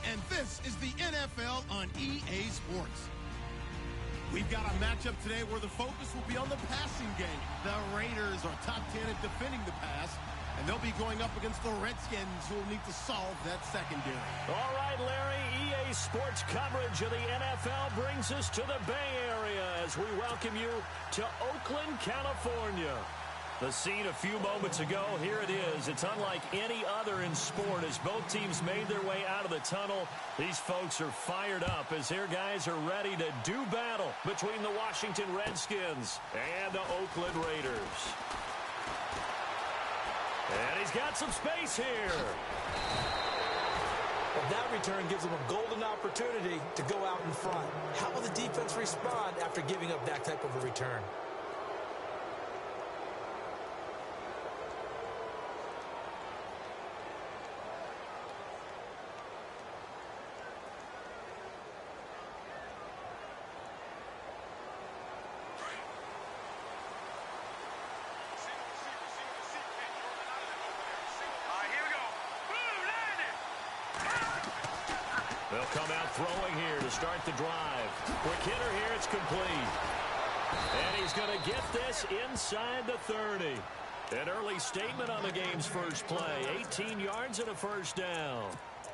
and this is the NFL on EA Sports. We've got a matchup today where the focus will be on the passing game. The Raiders are top 10 at defending the pass, and they'll be going up against the Redskins, who will need to solve that secondary. All right, Larry, EA Sports coverage of the NFL brings us to the Bay Area as we welcome you to Oakland, California. The scene a few moments ago, here it is. It's unlike any other in sport as both teams made their way out of the tunnel. These folks are fired up as their guys are ready to do battle between the Washington Redskins and the Oakland Raiders. And he's got some space here. Well, that return gives them a golden opportunity to go out in front. How will the defense respond after giving up that type of a return? They'll come out throwing here to start the drive. Quick hitter here, it's complete. And he's going to get this inside the 30. An early statement on the game's first play. 18 yards and a first down.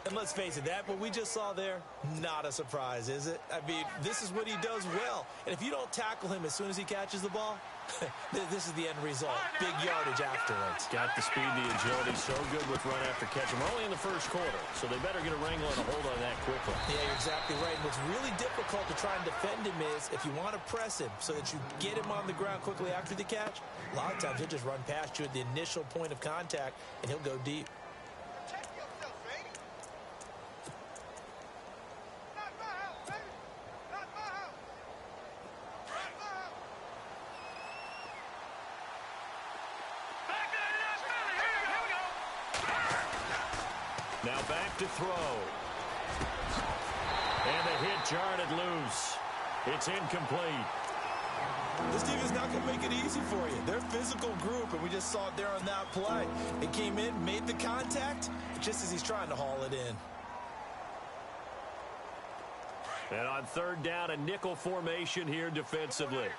And let's face it, that what we just saw there, not a surprise, is it? I mean, this is what he does well. And if you don't tackle him as soon as he catches the ball, this is the end result. Big yardage afterwards. Got the speed, the agility, so good with run after catch. We're only in the first quarter, so they better get a wrangle and a hold on that quickly. Yeah, you're exactly right. And what's really difficult to try and defend him is if you want to press him so that you get him on the ground quickly after the catch, a lot of times he'll just run past you at the initial point of contact, and he'll go deep. Now back to throw. And the hit jarred it loose. It's incomplete. This team is not going to make it easy for you. They're a physical group, and we just saw it there on that play. It came in, made the contact, just as he's trying to haul it in. And on third down, a nickel formation here defensively.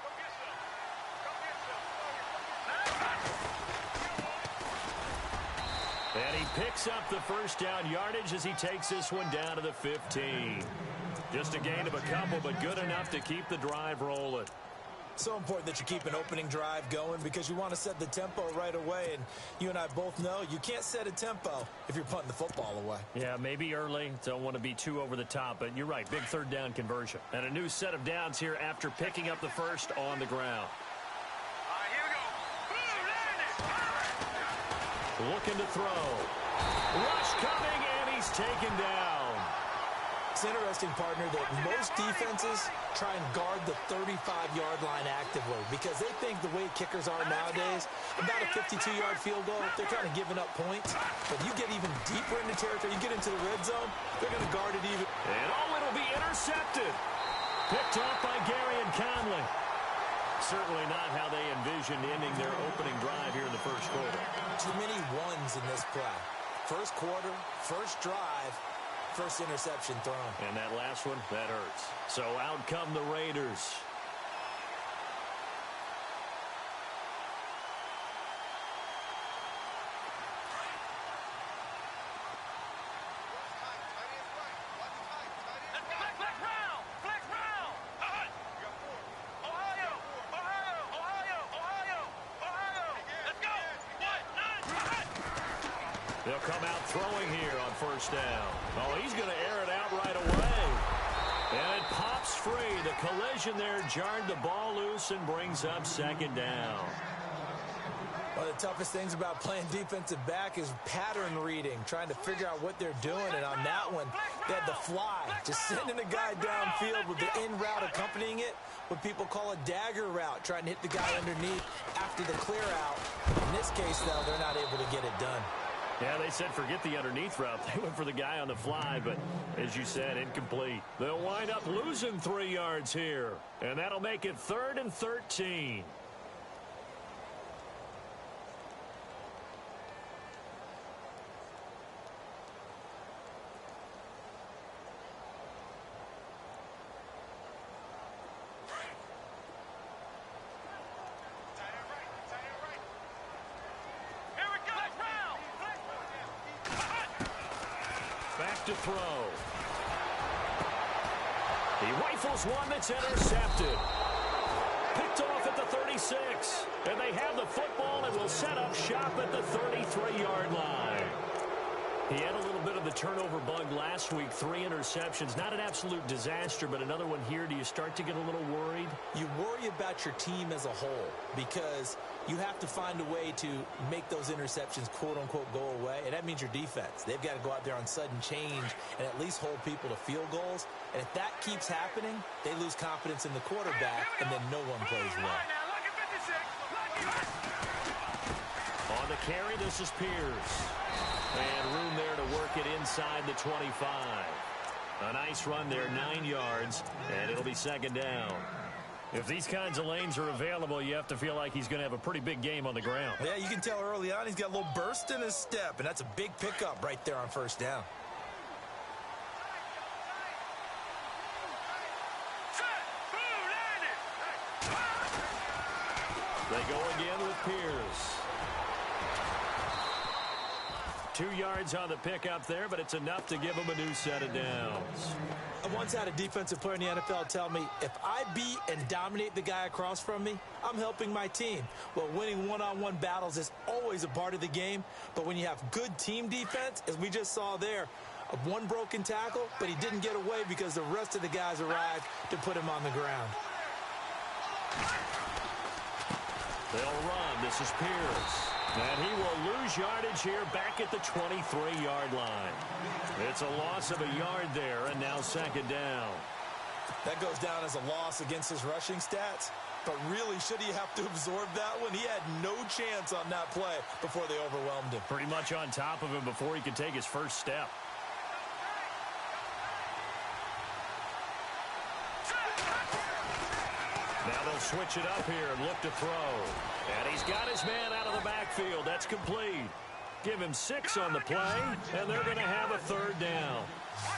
And he picks up the first down yardage as he takes this one down to the 15. Just a gain of a couple, but good enough to keep the drive rolling. So important that you keep an opening drive going because you want to set the tempo right away. And you and I both know you can't set a tempo if you're punting the football away. Yeah, maybe early. Don't want to be too over the top, but you're right. Big third down conversion. And a new set of downs here after picking up the first on the ground. Looking to throw. Rush coming, and he's taken down. It's interesting, partner, that most defenses try and guard the 35-yard line actively because they think the way kickers are nowadays, about a 52-yard field goal, they're kind of giving up points. But you get even deeper into territory, you get into the red zone, they're going to guard it even. And it'll be intercepted. Picked off by Gary and Conley. Certainly not how they envisioned ending their opening drive here in the first quarter. Too many ones in this play. First quarter, first drive, first interception thrown. And that last one, that hurts. So out come the Raiders. They'll come out throwing here on first down. Oh, he's going to air it out right away. And it pops free. The collision there jarred the ball loose and brings up second down. One of the toughest things about playing defensive back is pattern reading, trying to figure out what they're doing. And on that one, they had the fly, just sending a guy downfield with the in route accompanying it, what people call a dagger route, trying to hit the guy underneath after the clear out. In this case, though, they're not able to get it done. Yeah, they said forget the underneath route. They went for the guy on the fly, but as you said, incomplete. They'll wind up losing 3 yards here, and that'll make it 3rd and 13. to throw. He rifles one that's intercepted. Picked off at the 36. And they have the football and will set up shop at the 33-yard line. He had a little bit of the turnover bug last week, 3 interceptions. Not an absolute disaster, but another one here. Do you start to get a little worried? You worry about your team as a whole because you have to find a way to make those interceptions, quote-unquote, go away, and that means your defense. They've got to go out there on sudden change and at least hold people to field goals. And if that keeps happening, they lose confidence in the quarterback, and then no one plays well. On the carry, this is Pierce. And room there to work it inside the 25. A nice run there, 9 yards, and it'll be second down. If these kinds of lanes are available, you have to feel like he's going to have a pretty big game on the ground. Yeah, you can tell early on he's got a little burst in his step, and that's a big pickup right there on first down. They go again with Pierce. 2 yards on the pickup there, but it's enough to give him a new set of downs. I once had a defensive player in the NFL tell me, if I beat and dominate the guy across from me, I'm helping my team. Well, winning one-on-one battles is always a part of the game, but when you have good team defense, as we just saw there, one broken tackle, but he didn't get away because the rest of the guys arrived to put him on the ground. They'll run. This is Pierce. And he will lose yardage here back at the 23-yard line. It's a loss of a yard there, and now second down. That goes down as a loss against his rushing stats. But really, should he have to absorb that one? He had no chance on that play before they overwhelmed him. Pretty much on top of him before he could take his first step. Now they'll switch it up here and look to throw. And he's got his man out of the backfield. That's complete. Give him 6 on the play, and they're going to have a third down.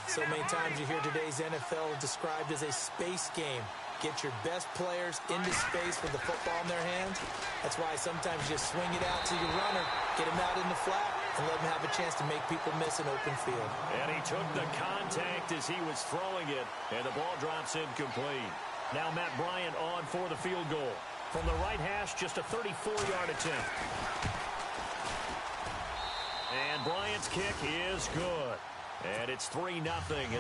So many times you hear today's NFL described as a space game. Get your best players into space with the football in their hands. That's why sometimes you just swing it out to your runner, get him out in the flat, and let him have a chance to make people miss an open field. And he took the contact as he was throwing it, and the ball drops incomplete. Now Matt Bryant on for the field goal. From the right hash, just a 34-yard attempt. And Bryant's kick is good. And it's 3-0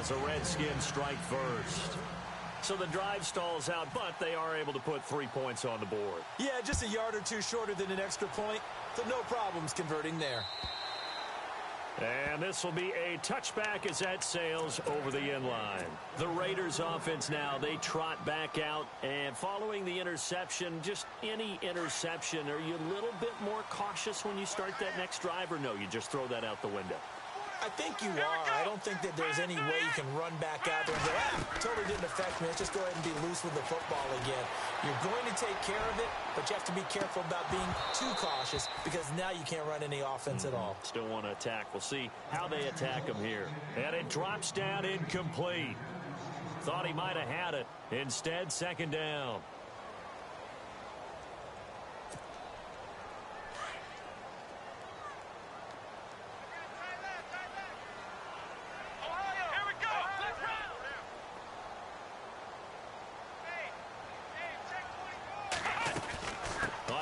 as the Redskins strike first. So the drive stalls out, but they are able to put 3 points on the board. Yeah, just a yard or two shorter than an extra point, so no problems converting there. And this will be a touchback as that sails over the end line. The Raiders offense now, they trot back out. And following the interception, just any interception, are you a little bit more cautious when you start that next drive, or no, you just throw that out the window? I think you are. I don't think that there's any way you can run back out there and go, totally didn't affect me. Let's just go ahead and be loose with the football again. You're going to take care of it, but you have to be careful about being too cautious because now you can't run any offense at all. Still want to attack. We'll see how they attack him here. And it drops down incomplete. Thought he might have had it. Instead, second down.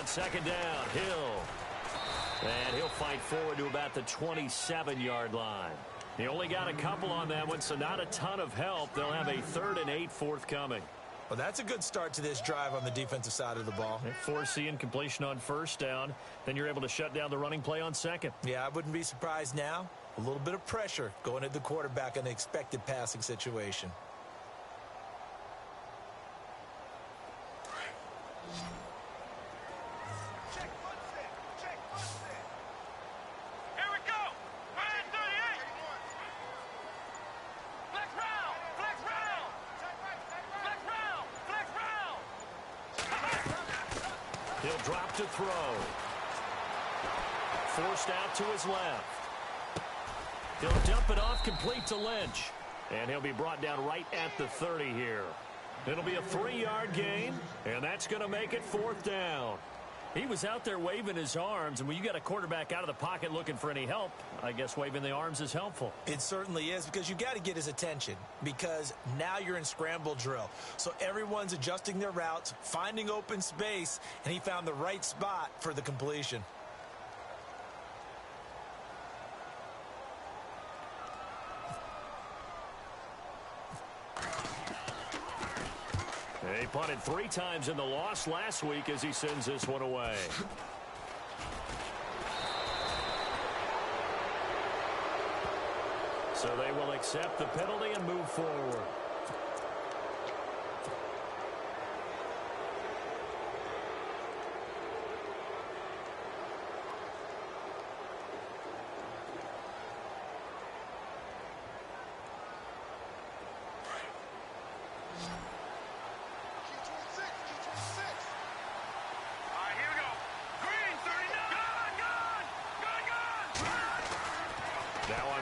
Second down, Hill. And he'll fight forward to about the 27-yard line. He only got a couple on that one, so not a ton of help. They'll have a 3rd and 8 forthcoming. Well, that's a good start to this drive on the defensive side of the ball. Forcing completion on first down. Then you're able to shut down the running play on second. Yeah, I wouldn't be surprised now. A little bit of pressure going at the quarterback in an expected passing situation. He'll drop to throw. Forced out to his left. He'll dump it off complete to Lynch. And he'll be brought down right at the 30 here. It'll be a 3-yard gain, and that's going to make it 4th down. He was out there waving his arms, and when you got a quarterback out of the pocket looking for any help, I guess waving the arms is helpful. It certainly is, because you got to get his attention, because now you're in scramble drill. So everyone's adjusting their routes, finding open space, and he found the right spot for the completion. He punted 3 times in the loss last week as he sends this one away. So they will accept the penalty and move forward.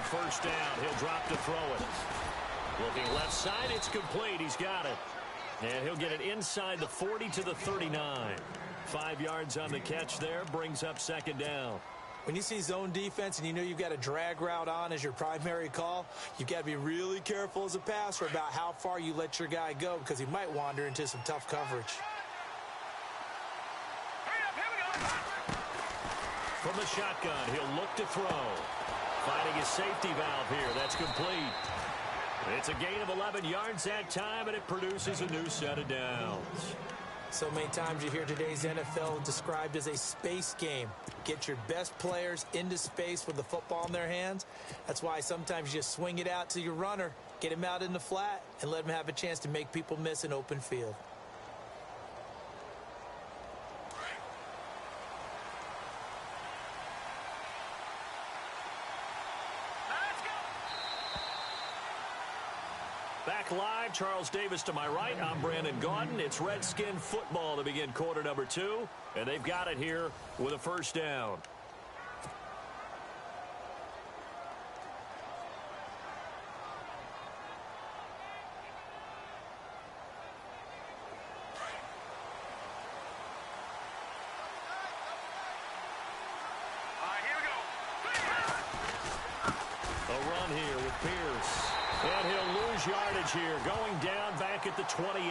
First down, he'll drop to throw it. Looking left side, it's complete. He's got it. And he'll get it inside the 40 to the 39. 5 yards on the catch there, brings up second down. When you see zone defense and you know you've got a drag route on as your primary call, you've got to be really careful as a passer about how far you let your guy go, because he might wander into some tough coverage. From the shotgun, he'll look to throw. Finding his safety valve here. That's complete. It's a gain of 11 yards that time, and it produces a new set of downs. So many times you hear today's NFL described as a space game. Get your best players into space with the football in their hands. That's why sometimes you just swing it out to your runner, get him out in the flat, and let him have a chance to make people miss an open field. Back live, Charles Davis to my right. I'm Brandon Gaudin. It's Redskin football to begin quarter number 2, and they've got it here with a first down. A run here with Pierce. And he'll lose yardage here, going down back at the 28.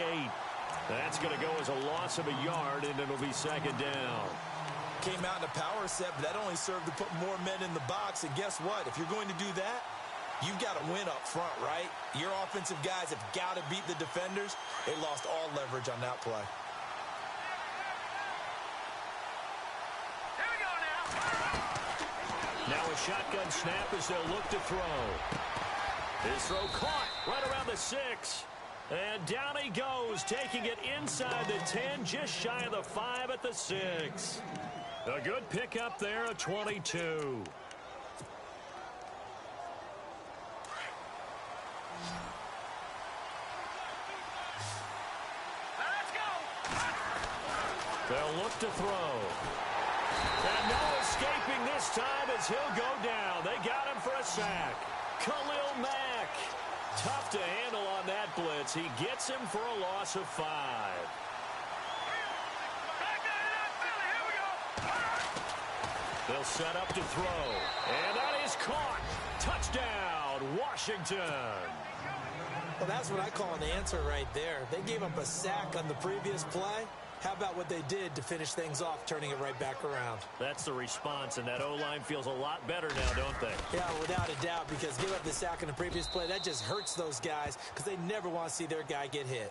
That's going to go as a loss of a yard, and it'll be second down. Came out in a power set, but that only served to put more men in the box. And guess what? If you're going to do that, you've got to win up front, right? Your offensive guys have got to beat the defenders. They lost all leverage on that play. Here we go now. Now a shotgun snap as they'll look to throw. His throw caught right around the 6. And down he goes, taking it inside the 10, just shy of the 5 at the 6. A good pickup there, a 22. Let's go. They'll look to throw. And no escaping this time as he'll go down. They got him for a sack. Khalil Mack. Tough to handle on that blitz. He gets him for a loss of 5. They'll set up to throw. And that is caught. Touchdown, Washington. Well, that's what I call an answer right there. They gave up a sack on the previous play. How about what they did to finish things off, turning it right back around? That's the response, and that O-line feels a lot better now, don't they? Yeah, without a doubt, because give up the sack in the previous play, that just hurts those guys because they never want to see their guy get hit.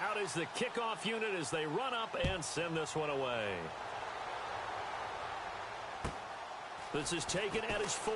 Out is the kickoff unit as they run up and send this one away. This is taken at his 4.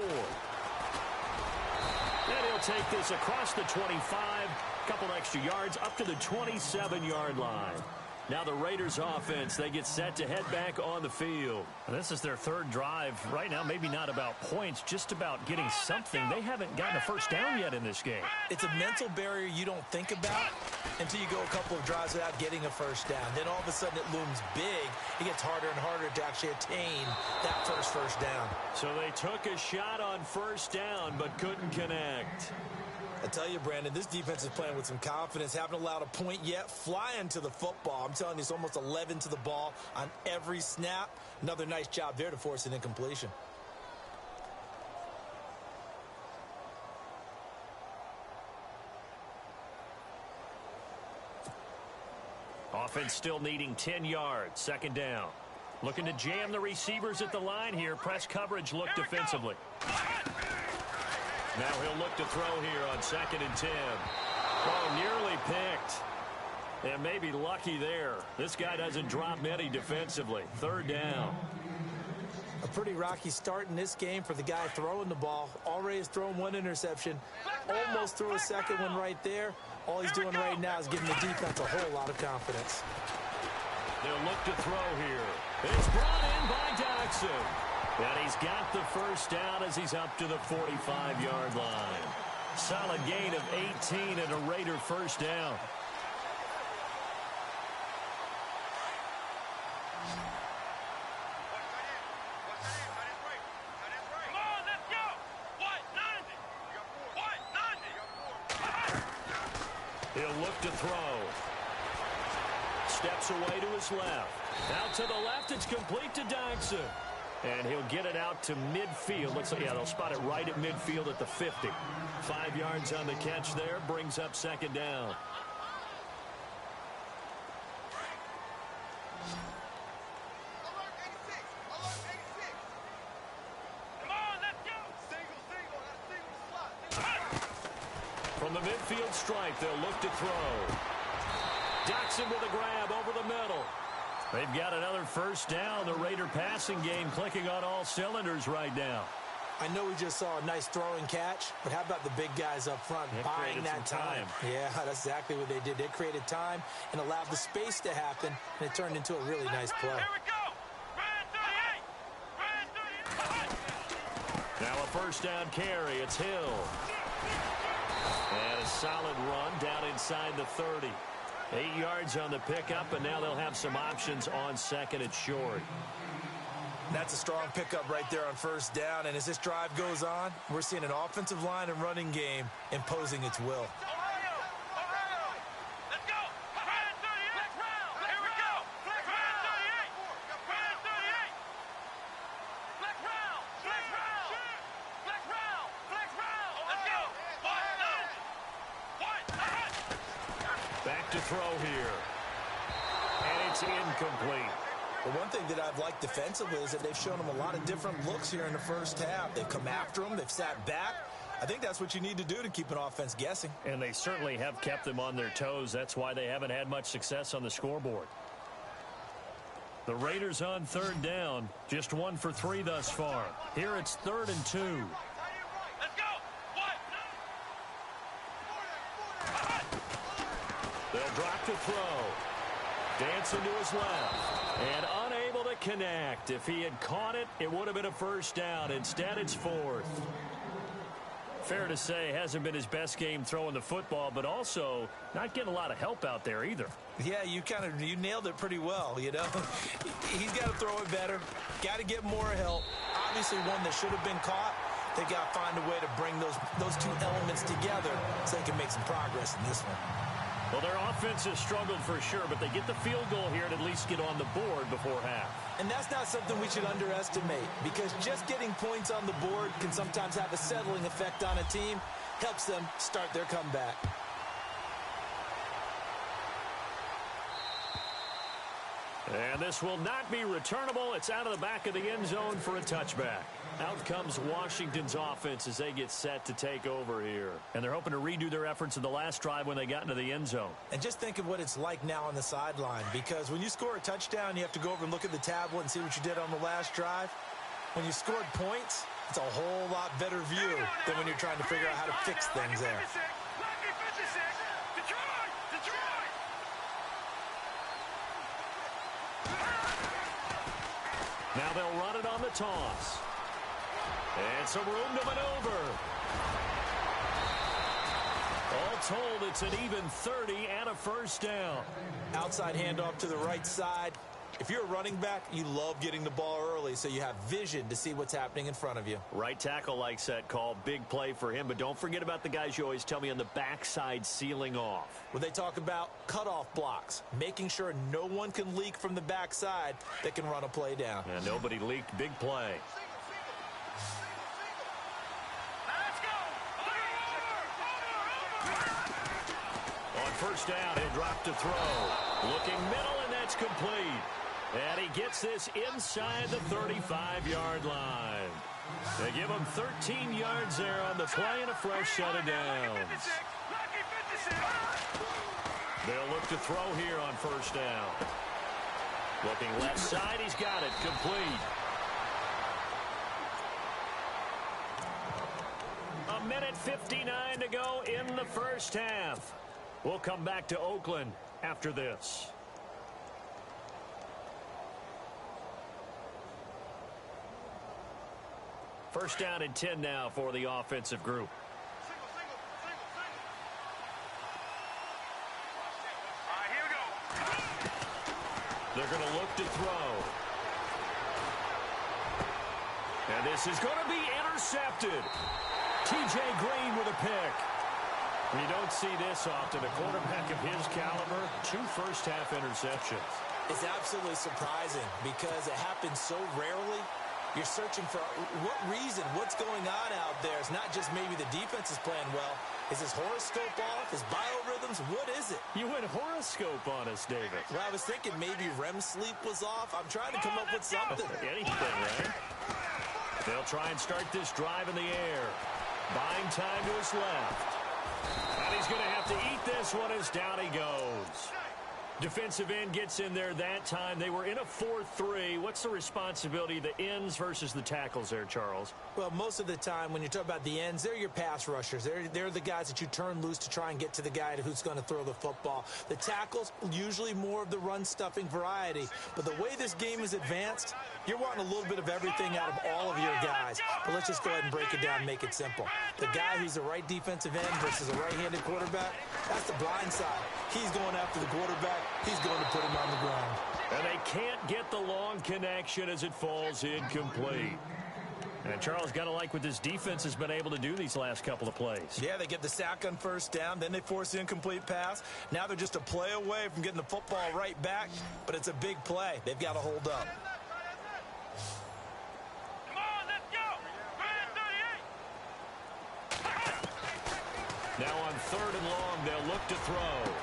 And he'll take this across the 25, a couple extra yards up to the 27-yard line. Now the Raiders offense, they get set to head back on the field. And this is their third drive. Right now, maybe not about points, just about getting something. They haven't gotten a first down yet in this game. It's a mental barrier you don't think about until you go a couple of drives without getting a first down. Then all of a sudden it looms big. It gets harder and harder to actually attain that first down. So they took a shot on first down but couldn't connect. I tell you, Brandon, this defense is playing with some confidence. Haven't allowed a point yet. Flying to the football. I'm telling you, it's almost 11 to the ball on every snap. Another nice job there to force an incompletion. Offense still needing 10 yards. Second down. Looking to jam the receivers at the line here. Press coverage look defensively. Now he'll look to throw here on 2nd and 10. Oh, nearly picked. And maybe lucky there. This guy doesn't drop many defensively. 3rd down. A pretty rocky start in this game for the guy throwing the ball. Already has thrown 1 interception. Almost threw a second one right there. All he's doing right now is giving the defense a whole lot of confidence. They'll look to throw here. It's brought in by Doxson. And he's got the first down as he's up to the 45-yard line. Solid gain of 18 and a Raider first down. He'll look to throw. Steps away to his left. Out to the left, it's complete to Doxson. And he'll get it out to midfield. Looks like, yeah, they'll spot it right at midfield at the 50. 5 yards on the catch there. Brings up 2nd down. From the midfield stripe, they'll look to throw. Doxson with a grab over the middle. They've got another first down. The Raider passing game clicking on all cylinders right now. I know we just saw a nice throwing catch, but how about the big guys up front buying that time? Yeah, that's exactly what they did. They created time and allowed the space to happen, and it turned into a really nice play. Here we go. Ryan 38. Now a first down carry. It's Hill. And a solid run down inside the 30. 8 yards on the pickup, and now they'll have some options on 2nd and short. That's a strong pickup right there on first down, and as this drive goes on, we're seeing an offensive line and running game imposing its will. Let's go. Ryan 38. Here we go. Ryan 38. Ryan 38. Flex round. Flex round. Flex round. Flex round. Let's go. Back to throw here. And it's incomplete. The one thing that I've liked defensively is that they've shown them a lot of different looks here in the first half. They've come after them. They've sat back. I think that's what you need to do to keep an offense guessing. And they certainly have kept them on their toes. That's why they haven't had much success on the scoreboard. The Raiders on 3rd down. Just 1 for 3 thus far. Here it's 3rd and 2. Let's go. They'll drop to throw. Dancing to his left. And unable to connect. If he had caught it, it would have been a first down. Instead, it's 4th. Fair to say, hasn't been his best game throwing the football, but also not getting a lot of help out there either. Yeah, you nailed it pretty well, you know. He's got to throw it better. Got to get more help. Obviously, one that should have been caught. They got to find a way to bring those two elements together so they can make some progress in this one. Well, their offense has struggled for sure, but they get the field goal here and at least get on the board before half. And that's not something we should underestimate, because just getting points on the board can sometimes have a settling effect on a team. Helps them start their comeback. And this will not be returnable. It's out of the back of the end zone for a touchback. Out comes Washington's offense as they get set to take over here. And they're hoping to redo their efforts in the last drive when they got into the end zone. And just think of what it's like now on the sideline, because when you score a touchdown, you have to go over and look at the tablet and see what you did on the last drive. When you scored points, it's a whole lot better view than when you're trying to figure out how to fix things there. Now they'll run it on the toss. And some room to maneuver. All told, it's an even 30 and a first down. Outside handoff to the right side. If you're a running back, you love getting the ball early so you have vision to see what's happening in front of you. Right tackle likes that call. Big play for him. But don't forget about the guys you always tell me on the backside sealing off. When they talk about cutoff blocks, making sure no one can leak from the backside that can run a play down. And nobody leaked. Big play. On first down, he'll drop to throw. Looking middle, and that's complete. And he gets this inside the 35-yard line. They give him 13 yards there on the play and a fresh set of downs. They'll look to throw here on first down. Looking left side, he's got it. Complete. A minute 59 to go in the first half. We'll come back to Oakland after this. First down and 10 now for the offensive group. They're going to look to throw. And this is going to be intercepted. T.J. Green with a pick. You don't see this often. A quarterback of his caliber, 2 first-half interceptions. It's absolutely surprising because it happens so rarely. You're searching for what reason, what's going on out there. It's not just maybe the defense is playing well. Is his horoscope off? His biorhythms? What is it? You went horoscope on us, David. Well, I was thinking maybe REM sleep was off. I'm trying to come up with something. Anything, right? They'll try and start this drive in the air. Buying time to his left. And he's going to have to eat this one as down he goes. Defensive end gets in there that time. They were in a 4-3. What's the responsibility of the ends versus the tackles there, Charles? Well, most of the time when you talk about the ends, they're your pass rushers. They're the guys that you turn loose to try and get to the guy who's going to throw the football. The tackles, usually more of the run-stuffing variety. But the way this game is advanced, you're wanting a little bit of everything out of all of your guys. But let's just go ahead and break it down and make it simple. The guy who's the right defensive end versus a right-handed quarterback, that's the blind side. He's going after the quarterback. He's going to put him on the ground. And they can't get the long connection as it falls incomplete. And Charles, got to like what this defense has been able to do these last couple of plays. Yeah, they get the sack on first down, then they force the incomplete pass. Now they're just a play away from getting the football right back, but it's a big play. They've got to hold up. Come on, let's go! 38! Now on third and long, they'll look to throw.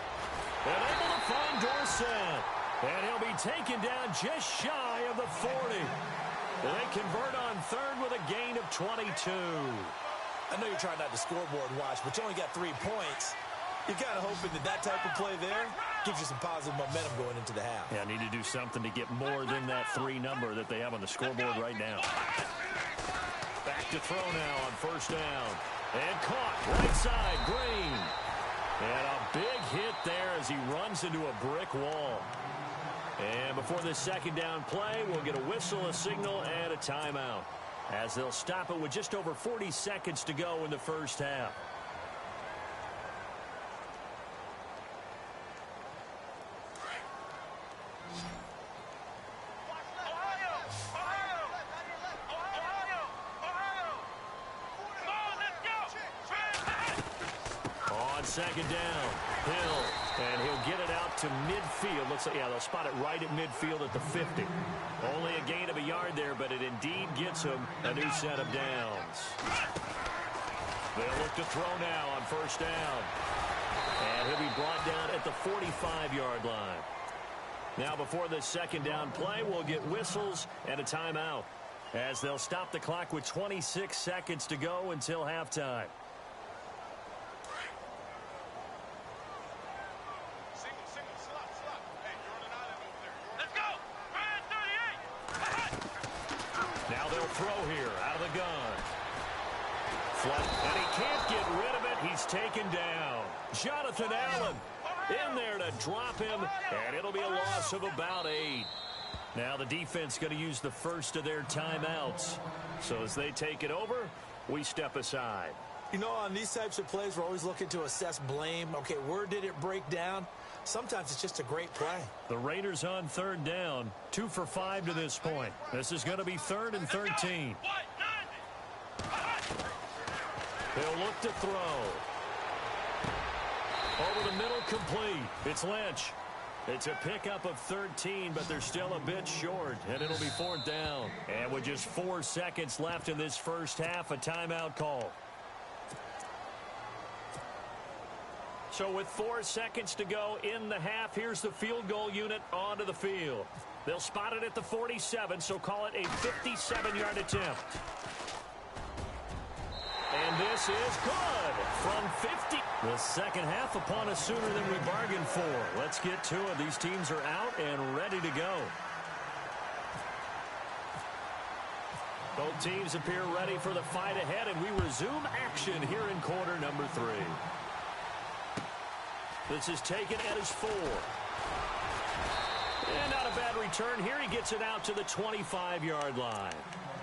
And able to find Dorsett. And he'll be taken down just shy of the 40. They convert on third with a gain of 22. I know you're trying not to scoreboard watch, but you only got 3 points. You're kind of hoping that type of play there gives you some positive momentum going into the half. Yeah, need to do something to get more than that 3 number that they have on the scoreboard right now. Back to throw now on first down. And caught right side, Green. And a big hit there as he runs into a brick wall. And before this second down play, we'll get a whistle, a signal, and a timeout, as they'll stop it with just over 40 seconds to go in the first half. Second down, Hill, and he'll get it out to midfield. Looks like, yeah, they'll spot it right at midfield at the 50. Only a gain of a yard there, but it indeed gets him a new set of downs. They'll look to throw now on first down. And he'll be brought down at the 45-yard line. Now before this second down play, we'll get whistles and a timeout, as they'll stop the clock with 26 seconds to go until halftime. Throw here out of the gun. And he can't get rid of it. He's taken down. Jonathan Allen in there to drop him, and it'll be a loss of about 8. Now the defense going to use the first of their timeouts. So as they take it over, we step aside. You know, on these types of plays, we're always looking to assess blame. Okay, where did it break down? Sometimes it's just a great play. The Raiders on third down, 2 for 5 to this point. This is going to be 3rd and 13. They'll look to throw. Over the middle, complete. It's Lynch. It's a pickup of 13, but they're still a bit short, and it'll be 4th down. And with just 4 seconds left in this first half, a timeout call. So with 4 seconds to go in the half, here's the field goal unit onto the field. They'll spot it at the 47, so call it a 57-yard attempt. And this is good from 50. The second half upon us sooner than we bargained for. Let's get to it. These teams are out and ready to go. Both teams appear ready for the fight ahead, and we resume action here in quarter number 3. This is taken at his 4. And not a bad return here. He gets it out to the 25-yard line.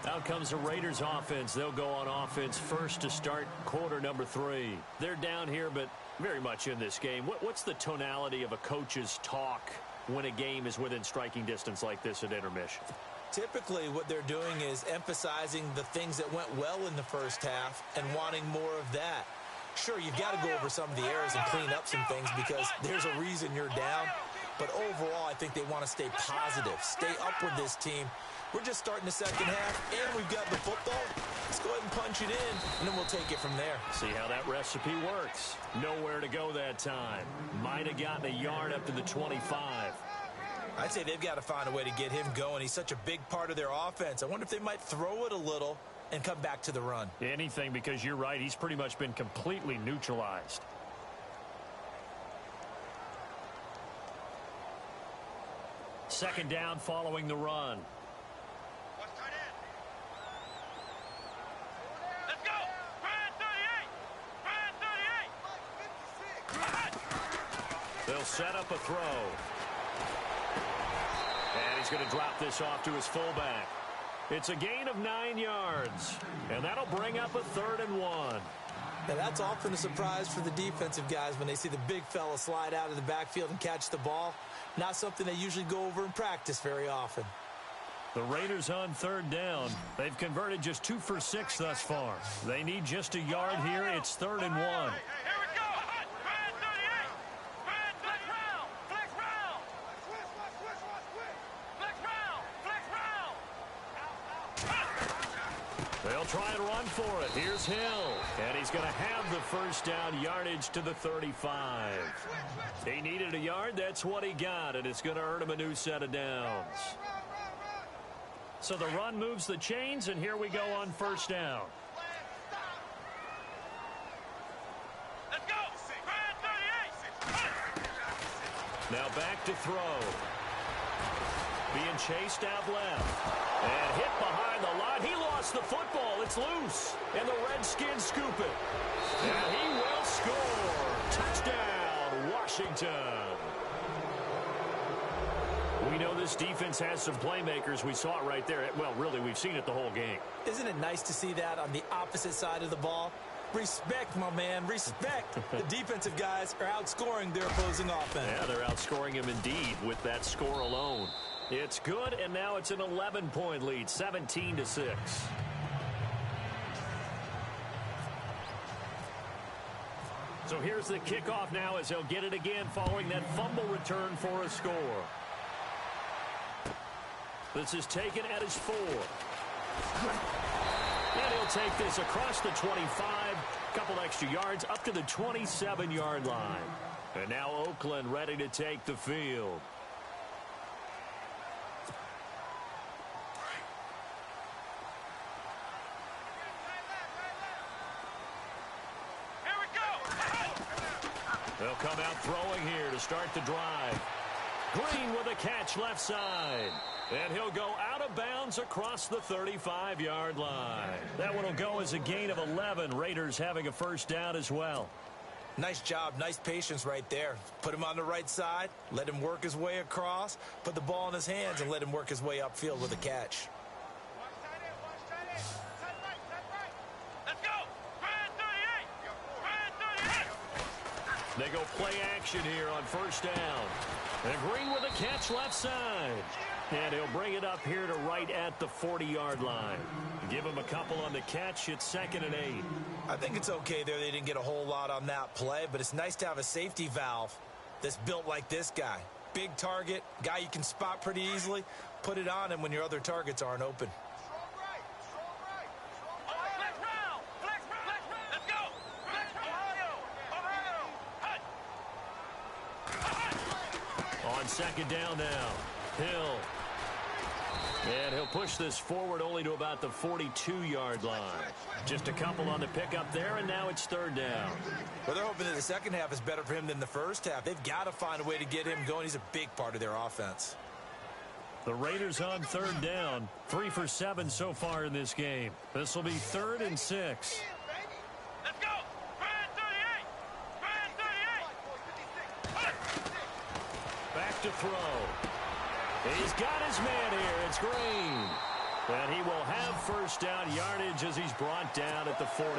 Out comes the Raiders offense. They'll go on offense first to start quarter number 3. They're down here, but very much in this game. What's the tonality of a coach's talk when a game is within striking distance like this at intermission? Typically, what they're doing is emphasizing the things that went well in the first half and wanting more of that. Sure, you've got to go over some of the errors and clean up some things because there's a reason you're down. But overall, I think they want to stay positive, stay up with this team. We're just starting the second half, and we've got the football. Let's go ahead and punch it in, and then we'll take it from there. See how that recipe works. Nowhere to go that time. Might have gotten a yard up to the 25. I'd say they've got to find a way to get him going. He's such a big part of their offense. I wonder if they might throw it a little and come back to the run. Anything, because you're right. He's pretty much been completely neutralized. Second down following the run. Let's go! Brand 38! Brand 38! They'll set up a throw. And he's going to drop this off to his fullback. It's a gain of 9 yards. And that'll bring up a 3rd and 1. Now, that's often a surprise for the defensive guys when they see the big fella slide out of the backfield and catch the ball. Not something they usually go over in practice very often. The Raiders on third down. They've converted just 2 for 6 thus far. They need just a yard here. It's 3rd and 1. Here we go! Brand 38! Brand flex round! Flex round! Flex round! Flex round! They'll try and run for it. Here's Hill. And he's going to have the first down yardage to the 35. He needed a yard. That's what he got. And it's going to earn him a new set of downs. So the run moves the chains, and here we go on first down. Let's go! Brand 38! Now back to throw. Being chased out left. And hit behind the line. He lost the football. It's loose. And the Redskins scoop it. And he will score. Touchdown, Washington. We know this defense has some playmakers. We saw it right there. Well, really, we've seen it the whole game. Isn't it nice to see that on the opposite side of the ball? Respect, my man, respect. The defensive guys are outscoring their opposing offense. Yeah, they're outscoring him indeed with that score alone. It's good, and now it's an 11-point lead, 17-6. So here's the kickoff now as they'll get it again following that fumble return for a score. This is taken at his 4. And he'll take this across the 25, couple extra yards up to the 27-yard line. And now Oakland ready to take the field. Here we go! They'll come out throwing here to start the drive. Green with a catch left side. And he'll go out of bounds across the 35-yard line. That one will go as a gain of 11. Raiders having a first down as well. Nice job, nice patience right there. Put him on the right side, let him work his way across, put the ball in his hands, and let him work his way upfield with a catch. Let's go. Grand 38. Grand 38. They go play action here on first down. And Green with a catch left side. And he'll bring it up here to right at the 40-yard line. Give him a couple on the catch. It's 2nd and 8. I think it's okay there. They didn't get a whole lot on that play, but it's nice to have a safety valve that's built like this guy. Big target, guy you can spot pretty easily. Put it on him when your other targets aren't open. On 2nd down now, Hill. And he'll push this forward only to about the 42-yard line. Just a couple on the pickup there, and now it's 3rd down. Well, they're hoping that the second half is better for him than the first half. They've got to find a way to get him going. He's a big part of their offense. The Raiders on 3rd down. 3 for 7 so far in this game. This will be 3rd and 6. Let's go. Grand 38. Grand 38. Back to throw. He's got his man here. It's Green. And he will have first down yardage as he's brought down at the 41.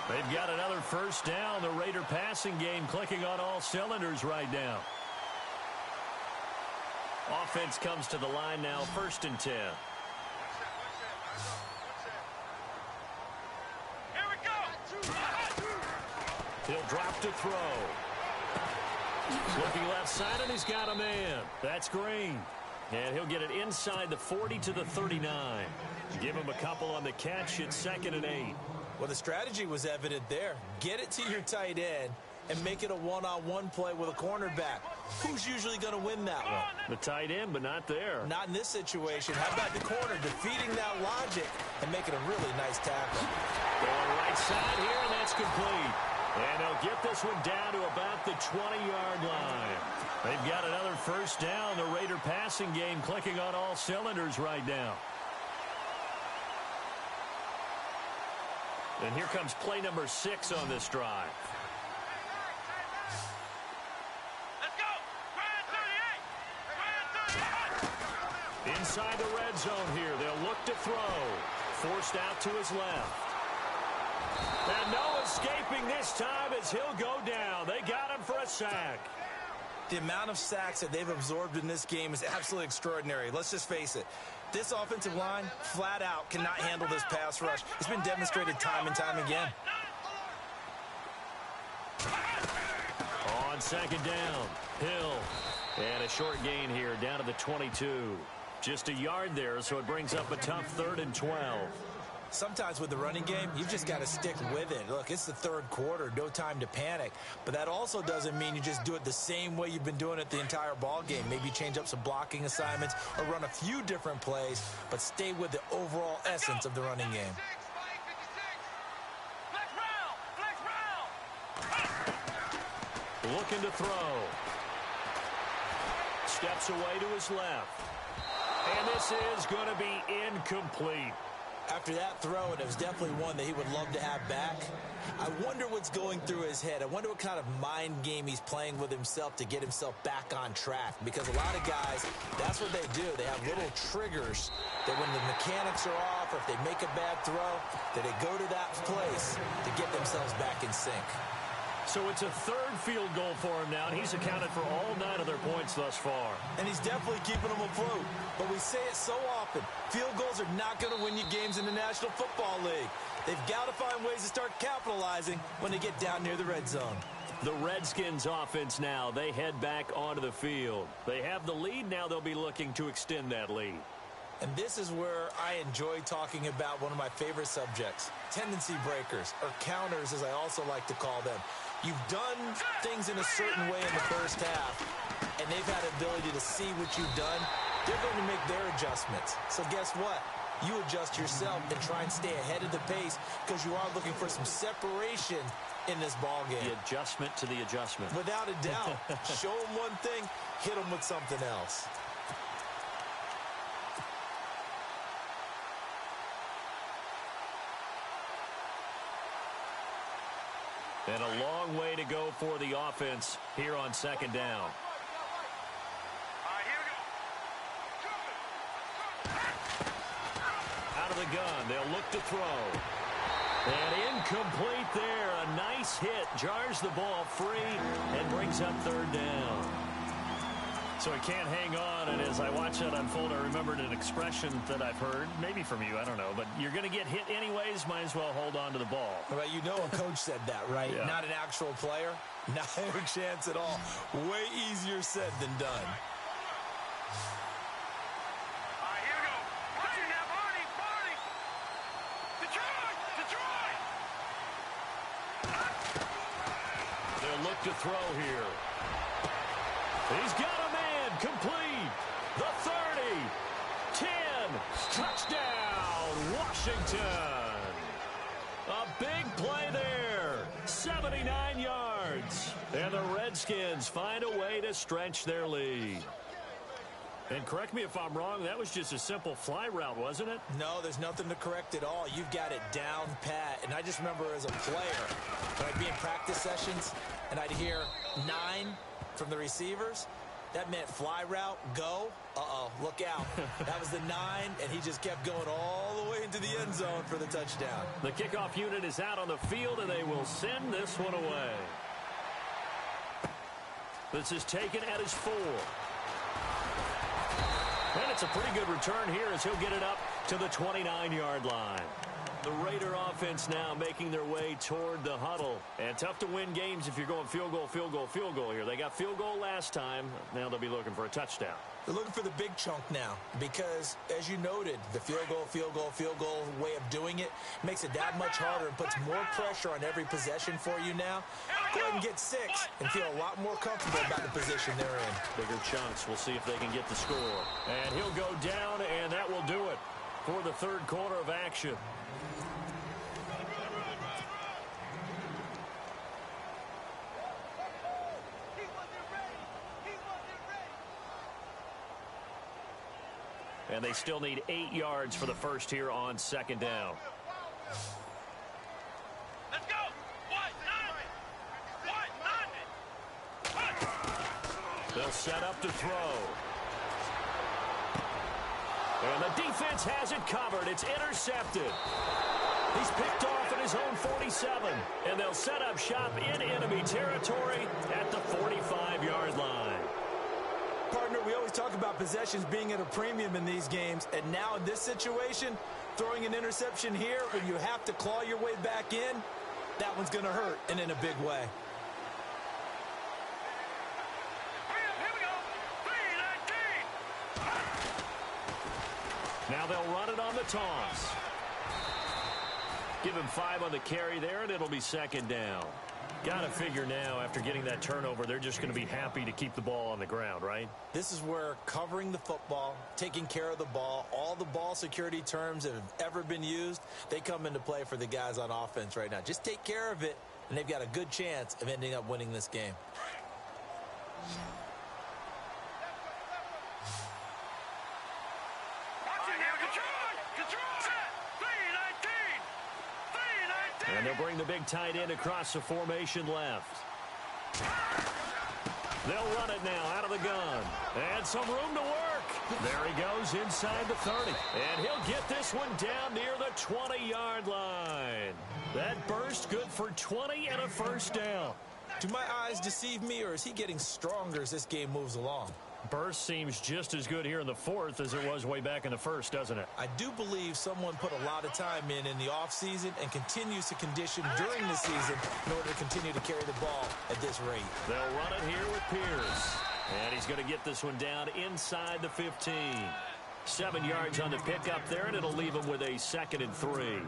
They've got another first down. The Raider passing game clicking on all cylinders right now. Offense comes to the line now, 1st and 10. Here we go. He'll drop to throw. Looking left side, and he's got a man. That's Green. And he'll get it inside the 40 to the 39. Give him a couple on the catch. It's 2nd and 8. Well, the strategy was evident there. Get it to your tight end and make it a one-on-one play with a cornerback. Who's usually going to win that one? The tight end, but not there. Not in this situation. How about the corner defeating that logic and making a really nice tackle? Going right side here, and that's complete. And they'll get this one down to about the 20-yard line. They've got another first down. The Raider passing game clicking on all cylinders right now. And here comes play number 6 on this drive. Let's go. Grand 38. Inside the red zone here. They'll look to throw. Forced out to his left. And no escaping this time as he'll go down. They got him for a sack. The amount of sacks that they've absorbed in this game is absolutely extraordinary. Let's just face it. This offensive line, flat out, cannot handle this pass rush. It's been demonstrated time and time again. On 2nd down, Hill. And a short gain here down to the 22. Just a yard there, so it brings up a tough 3rd and 12. Sometimes with the running game, you've just got to stick with it. Look, it's the 3rd quarter, no time to panic. But that also doesn't mean you just do it the same way you've been doing it the entire ball game. Maybe change up some blocking assignments or run a few different plays, but stay with the overall essence of the running game. Looking to throw. Steps away to his left. And this is going to be incomplete. After that throw, and it was definitely one that he would love to have back, I wonder what's going through his head. I wonder what kind of mind game he's playing with himself to get himself back on track. Because a lot of guys, that's what they do. They have little triggers that when the mechanics are off or if they make a bad throw, that they go to that place to get themselves back in sync. So it's a 3rd field goal for him now, and he's accounted for all 9 of their points thus far. And he's definitely keeping them afloat. But we say it so often, field goals are not going to win you games in the National Football League. They've got to find ways to start capitalizing when they get down near the red zone. The Redskins offense now, they head back onto the field. They have the lead now. They'll be looking to extend that lead. And this is where I enjoy talking about one of my favorite subjects, tendency breakers, or counters as I also like to call them. You've done things in a certain way in the first half, and they've had the ability to see what you've done. They're going to make their adjustments. So guess what? You adjust yourself and try and stay ahead of the pace because you are looking for some separation in this ball game. The adjustment to the adjustment. Without a doubt. Show them one thing, hit them with something else. And a long way to go for the offense here on second down. Out of the gun, they'll look to throw. And incomplete there. A nice hit. Jars the ball free and brings up third down. So he can't hang on, and as I watch that unfold, I remembered an expression that I've heard, maybe from you, I don't know, but you're going to get hit anyways, might as well hold on to the ball. Well, you know a coach said that, right? Yeah. Not an actual player. Not a chance at all. Way easier said than done. Look to throw here. He's got a man complete. The 30, 10, touchdown, Washington. A big play there, 79 yards. And the Redskins find a way to stretch their lead. And correct me if I'm wrong, that was just a simple fly route, wasn't it? No, there's nothing to correct at all. You've got it down pat. And I just remember as a player, when I'd be in practice sessions, and I'd hear 9 from the receivers, that meant fly route, go. Uh-oh, look out. That was the 9, and he just kept going all the way into the end zone for the touchdown. The kickoff unit is out on the field, and they will send this one away. This is taken at his 4. And it's a pretty good return here as he'll get it up to the 29-yard line. The Raider offense now making their way toward the huddle. And tough to win games if you're going field goal, field goal, field goal here. They got field goal last time. Now they'll be looking for a touchdown. They're looking for the big chunk now because, as you noted, the field goal way of doing it makes it that much harder and puts more pressure on every possession for you now. Go ahead and get 6 and feel a lot more comfortable about the position they're in. Bigger chunks. We'll see if they can get the score. And he'll go down, and that will do it for the third quarter of action. And they still need 8 yards for the first here on second down. Let's go! They'll set up to throw. And the defense has it covered. It's intercepted. He's picked off at his own 47. And they'll set up shop in enemy territory at the 45-yard line. Partner, we always talk about possessions being at a premium in these games, and now in this situation, throwing an interception here when you have to claw your way back in, that one's going to hurt, and in a big way. Here we go. 3-19. Now they'll run it on the toss. Give him 5 on the carry there, and it'll be second down. Got to figure now, after getting that turnover, they're just going to be happy to keep the ball on the ground, right? This is where covering the football, taking care of the ball, all the ball security terms that have ever been used, they come into play for the guys on offense right now. Just take care of it, and they've got a good chance of ending up winning this game. And they'll bring the big tight end across the formation left. They'll run it now out of the gun. And some room to work. There he goes inside the 30. And he'll get this one down near the 20-yard line. That burst good for 20 and a first down. Do my eyes deceive me, or is he getting stronger as this game moves along? Burst seems just as good here in the fourth as it was way back in the first, doesn't it? I do believe someone put a lot of time in the offseason and continues to condition during the season in order to continue to carry the ball at this rate. They'll run it here with Pierce. And he's going to get this one down inside the 15. 7 yards on the pickup there, and it'll leave him with a 2nd and 3.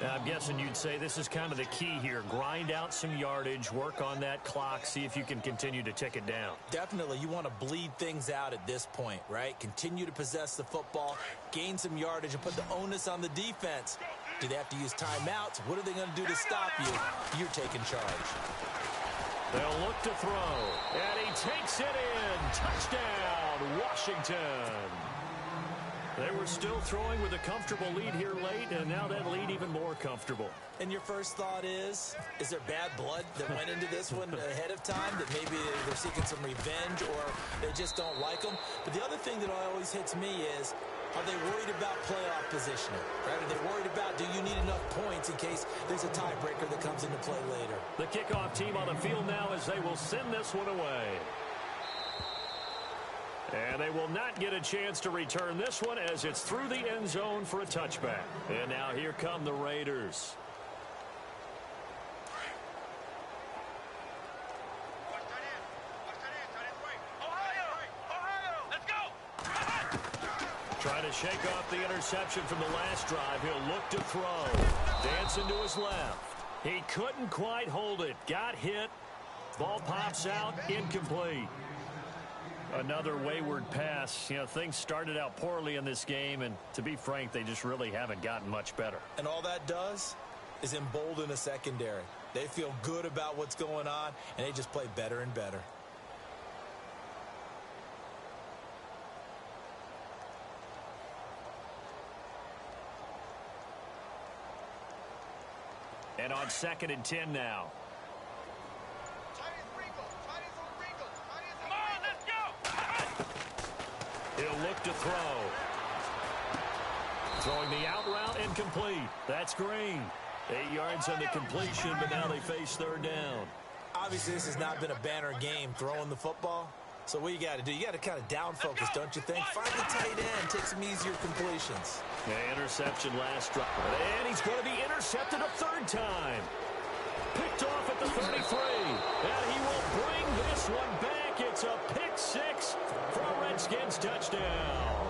I'm guessing you'd say this is kind of the key here. Grind out some yardage, work on that clock, see if you can continue to tick it down. Definitely. You want to bleed things out at this point, right? Continue to possess the football, gain some yardage, and put the onus on the defense. Do they have to use timeouts? What are they going to do to stop you? You're taking charge. They'll look to throw, and he takes it in. Touchdown, Washington. They were still throwing with a comfortable lead here late, and now that lead even more comfortable. And your first thought is there bad blood that went into this one ahead of time, that maybe they're seeking some revenge or they just don't like them? But the other thing that always hits me is, are they worried about playoff positioning? Right? Are they worried about, do you need enough points in case there's a tiebreaker that comes into play later? The kickoff team on the field now as they will send this one away. And they will not get a chance to return this one as it's through the end zone for a touchback. And now here come the Raiders. Trying to shake off the interception from the last drive. He'll look to throw. Dancing to his left. He couldn't quite hold it. Got hit. Ball pops out. Incomplete. Another wayward pass. You know, things started out poorly in this game, and to be frank, they just really haven't gotten much better. And all that does is embolden a secondary. They feel good about what's going on, and they just play better and better. And on 2nd and 10 now. He'll look to throw. Throwing the out route incomplete. That's Green. 8 yards on the completion, but now they face 3rd down. Obviously, this has not been a banner game throwing the football. So what you got to do, you got to kind of down focus, don't you think? Find the tight end, take some easier completions. Yeah, interception last drive. And he's going to be intercepted a 3rd time. Picked off at the 33. And he will bring this one back. It's a pick 6 for a Redskins touchdown.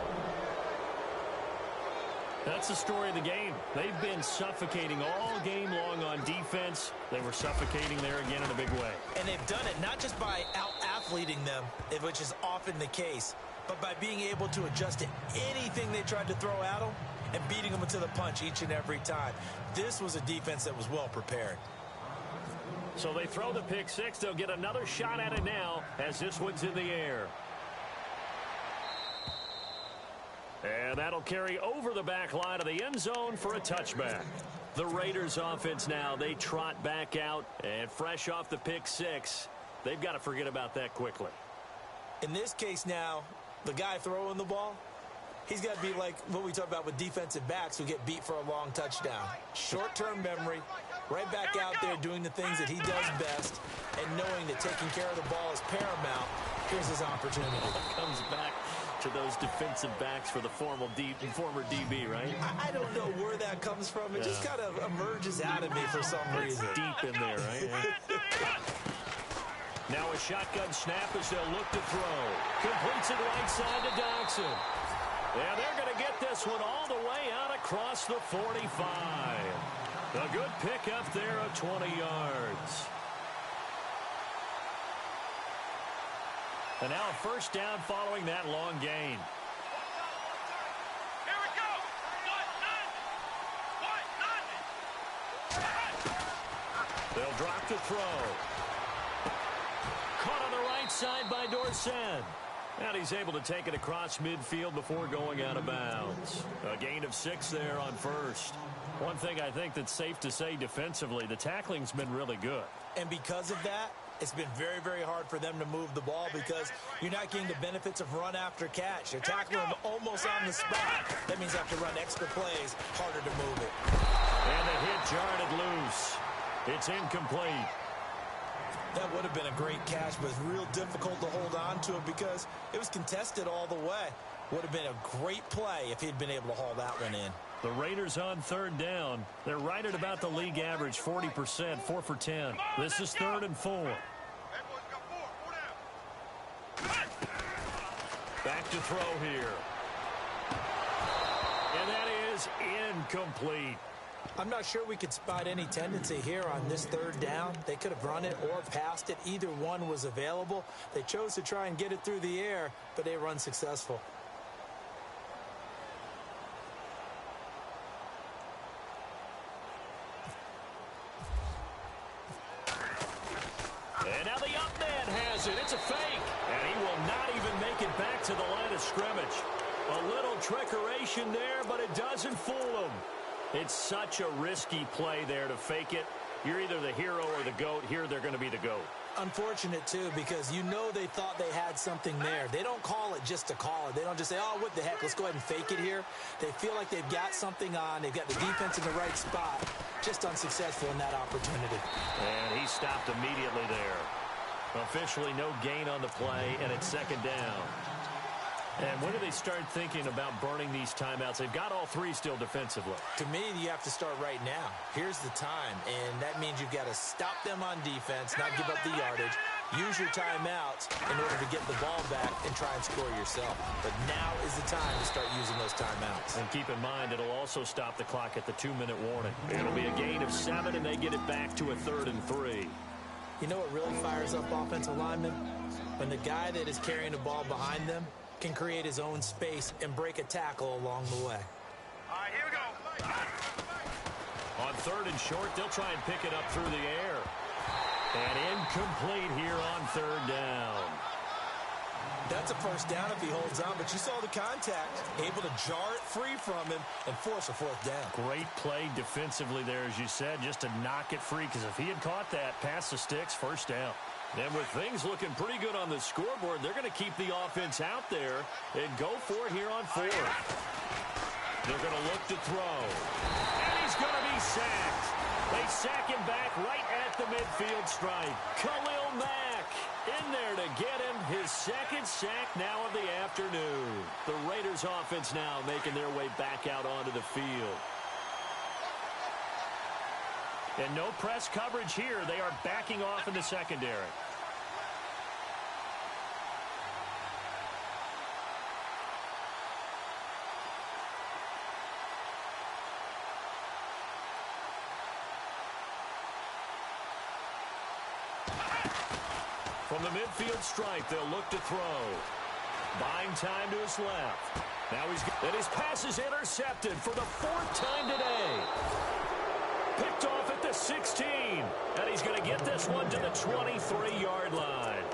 That's the story of the game. They've been suffocating all game long on defense. They were suffocating there again in a big way. And they've done it not just by out-athleting them, which is often the case, but by being able to adjust to anything they tried to throw at them and beating them to the punch each and every time. This was a defense that was well prepared. So they throw the pick 6. They'll get another shot at it now as this one's in the air. And that'll carry over the back line of the end zone for a touchback. The Raiders offense now, they trot back out, and fresh off the pick 6, they've got to forget about that quickly. In this case now, the guy throwing the ball, he's got to be like what we talk about with defensive backs who get beat for a long touchdown. Short-term memory, right back out there doing the things that he does best, and knowing that taking care of the ball is paramount. Here's his opportunity. Comes back to those defensive backs for the former DB, right? I don't know where that comes from. It just kind of emerges out of me for some reason. Deep in there, right? Now a shotgun snap as they'll look to throw. Completes it right side to Dodson. And they're going to get this one all the way out across the 45. A good pick up there of 20 yards. And now a 1st down following that long gain. Here we go. They'll drop the throw. Caught on the right side by Dorsett. And he's able to take it across midfield before going out of bounds. A gain of 6 there on 1st. One thing I think that's safe to say defensively, the tackling's been really good. And because of that, it's been very, very hard for them to move the ball because you're not getting the benefits of run after catch. They're tackling them almost on the spot. That means they have to run extra plays, harder to move it. And the hit jarred it loose. It's incomplete. That would have been a great catch, but it's real difficult to hold on to it because it was contested all the way. Would have been a great play if he'd been able to haul that one in. The Raiders on 3rd down. They're right at about the league average, 40%, 4 for 10. This is 3rd and 4. Back to throw here. And that is incomplete. I'm not sure we could spot any tendency here on this 3rd down. They could have run it or passed it. Either one was available. They chose to try and get it through the air, but they run successful. And now the up man has it. It's a fake. And he will not even make it back to the line of scrimmage. A little trickeration there, but it doesn't fool them. It's such a risky play there to fake it. You're either the hero or the GOAT. Here they're going to be the GOAT. Unfortunate, too, because you know they thought they had something there. They don't call it just to call it. They don't just say, oh, what the heck, let's go ahead and fake it here. They feel like they've got something on. They've got the defense in the right spot. Just unsuccessful in that opportunity. And he stopped immediately there. Officially no gain on the play, and it's second down. And when do they start thinking about burning these timeouts? They've got all three still defensively. To me, you have to start right now. Here's the time, and that means you've got to stop them on defense, not give up the yardage, use your timeouts in order to get the ball back and try and score yourself. But now is the time to start using those timeouts. And keep in mind, it'll also stop the clock at the 2-minute warning. It'll be a gain of 7, and they get it back to a 3rd and 3. You know what really fires up offensive linemen? When the guy that is carrying the ball behind them can create his own space and break a tackle along the way. All right, here we go. On 3rd and short, they'll try and pick it up through the air. And incomplete here on 3rd down. That's a first down if he holds on, but you saw the contact. Able to jar it free from him and force a 4th down. Great play defensively there, as you said, just to knock it free, because if he had caught that, past the sticks, first down. And with things looking pretty good on the scoreboard, they're going to keep the offense out there and go for it here on 4th. They're going to look to throw. And he's going to be sacked. They sack him back right at the midfield stripe. Khalil Mack in there to get him his second sack now of the afternoon. The Raiders offense now making their way back out onto the field. And no press coverage here. They are backing off in the secondary. From the midfield stripe, they'll look to throw. Buying time to his left. Now and his pass is intercepted for the 4th time today. Picked off at the 16. And he's going to get this one to the 23-yard line.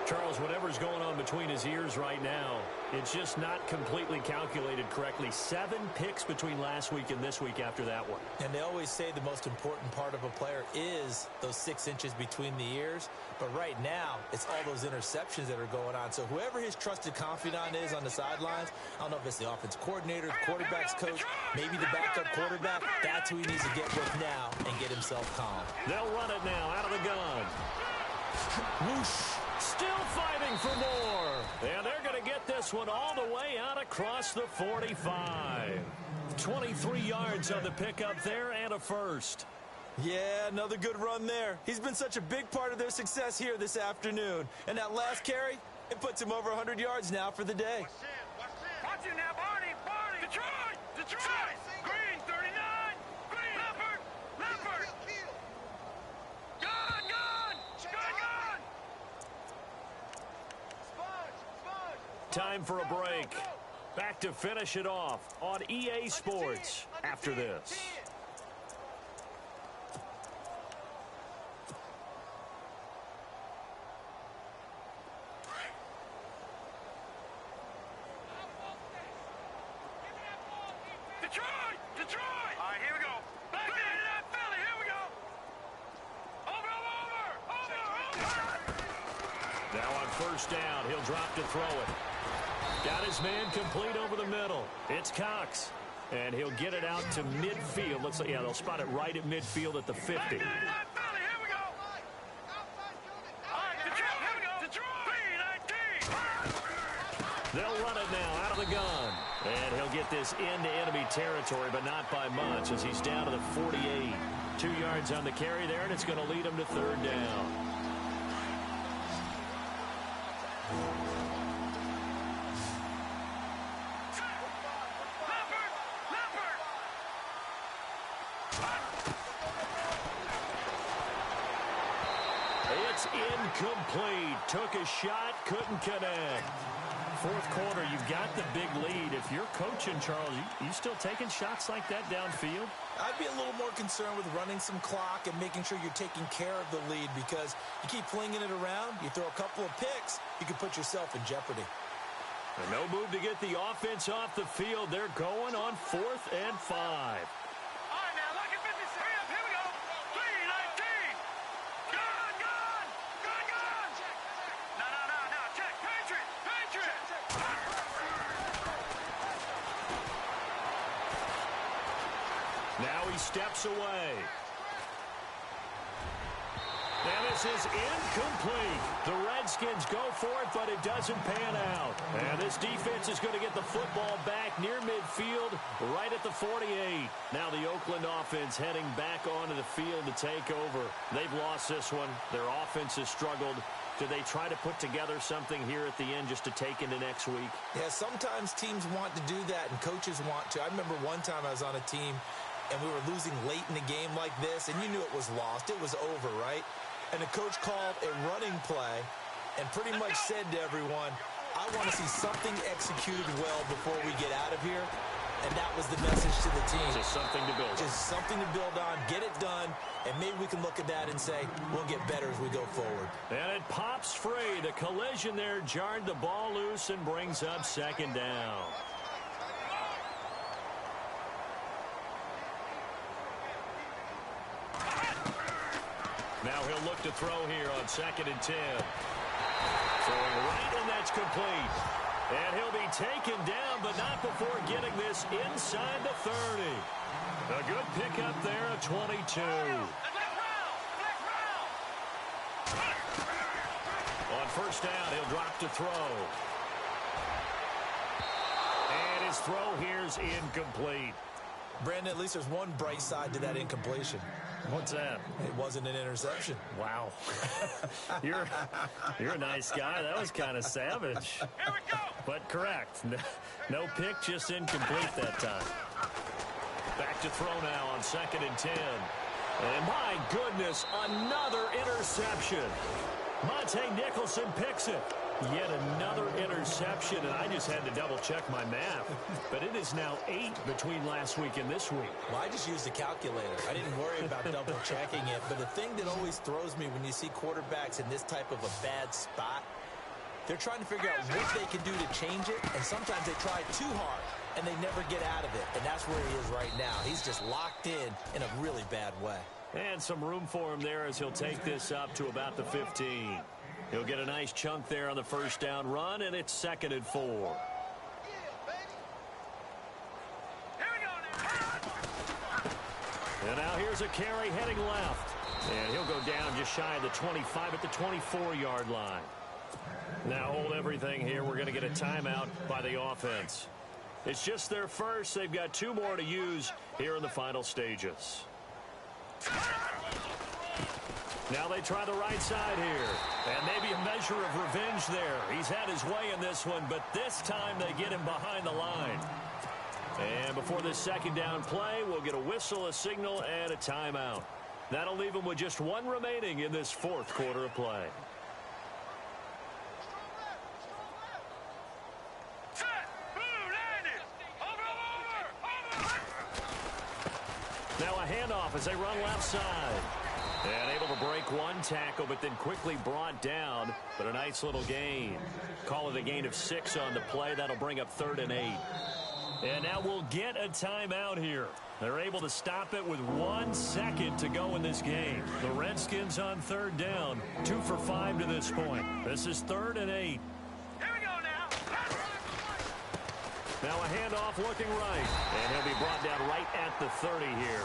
Charles, whatever's going on between his ears right now, it's just not completely calculated correctly. 7 picks between last week and this week after that one. And they always say the most important part of a player is those 6 inches between the ears. But right now, it's all those interceptions that are going on. So whoever his trusted confidant is on the sidelines, I don't know if it's the offense coordinator, the quarterback's coach, maybe the backup quarterback, that's who he needs to get with now and get himself calm. They'll run it now out of the gun. Whoosh. Still fighting for more. And they're going to get this one all the way out across the 45. 23 yards on the pickup there and a first. Yeah, another good run there. He's been such a big part of their success here this afternoon. And that last carry, it puts him over 100 yards now for the day. Watch it now, Barney. Detroit. Detroit. Green, 39. Green. Leopard. Gun. Time for a break. Back to finish it off on EA Sports after this. Detroit. All right, here we go. Back into that Philly. Here we go. Over. Now on first down, he'll drop to throw it. Got his man complete over the middle. It's Cox. And he'll get it out to midfield. Looks like, yeah, they'll spot it right at midfield at the 50. Here we go. All right, Detroit. They'll run it now out of the gun. And he'll get this into enemy territory, but not by much as he's down to the 48. 2 yards on the carry there, and it's going to lead him to 3rd down. It's incomplete. Took a shot, couldn't connect. 4th quarter, you've got the big lead. If you're coaching, Charles, you still taking shots like that downfield? I'd be a little more concerned with running some clock and making sure you're taking care of the lead, because you keep flinging it around, you throw a couple of picks, you can put yourself in jeopardy. And no move to get the offense off the field. They're going on 4th and 5. All right, now, look at 56. Here we go. 3:19. Gun. No. Check. Patriot. Now he steps away. And this is incomplete. The Redskins go for it, but it doesn't pan out. And this defense is going to get the football back near midfield, right at the 48. Now the Oakland offense heading back onto the field to take over. They've lost this one. Their offense has struggled. Do they try to put together something here at the end just to take into next week? Yeah, sometimes teams want to do that, and coaches want to. I remember one time I was on a team, and we were losing late in the game like this, and you knew it was lost. It was over, right? And the coach called a running play and pretty much said to everyone, I want to see something executed well before we get out of here. And that was the message to the team. Just something to build on. Just something to build on, get it done, and maybe we can look at that and say, we'll get better as we go forward. And it pops free. The collision there jarred the ball loose and brings up 2nd down. Now he'll look to throw here on 2nd and 10. Throwing right, and that's complete. And he'll be taken down, but not before getting this inside the 30. A good pickup there at 22. On 1st down, he'll drop to throw. And his throw here's incomplete. Brandon, at least there's one bright side to that incompletion. What's that? It wasn't an interception. Wow. You're a nice guy. That was kind of savage. Here we go. But correct. No pick, just incomplete that time. Back to throw now on 2nd and 10. And my goodness, another interception. Monte Nicholson picks it. Yet another interception, and I just had to double-check my math. But it is now 8 between last week and this week. Well, I just used a calculator. I didn't worry about double-checking it. But the thing that always throws me when you see quarterbacks in this type of a bad spot, they're trying to figure out what they can do to change it, and sometimes they try too hard, and they never get out of it. And that's where he is right now. He's just locked in a really bad way. And some room for him there as he'll take this up to about the 15. He'll get a nice chunk there on the 1st down run, and it's 2nd and 4. Here we go now. And now here's a carry heading left. And he'll go down just shy of the 25 at the 24-yard line. Now hold everything here. We're going to get a timeout by the offense. It's just their first. They've got 2 more to use here in the final stages. Now they try the right side here. And maybe a measure of revenge there. He's had his way in this one, but this time they get him behind the line. And before this 2nd down play, we'll get a whistle, a signal, and a timeout. That'll leave him with just 1 remaining in this 4th quarter of play. Set. Blue landed. Over. Now a handoff as they run left side. And able to break 1 tackle, but then quickly brought down. But a nice little gain. Call it a gain of 6 on the play. That'll bring up 3rd and 8. And now we'll get a timeout here. They're able to stop it with 1 second to go in this game. The Redskins on 3rd down. 2 for 5 to this point. This is 3rd and 8. Here we go now. Now a handoff looking right. And he'll be brought down right at the 30 here.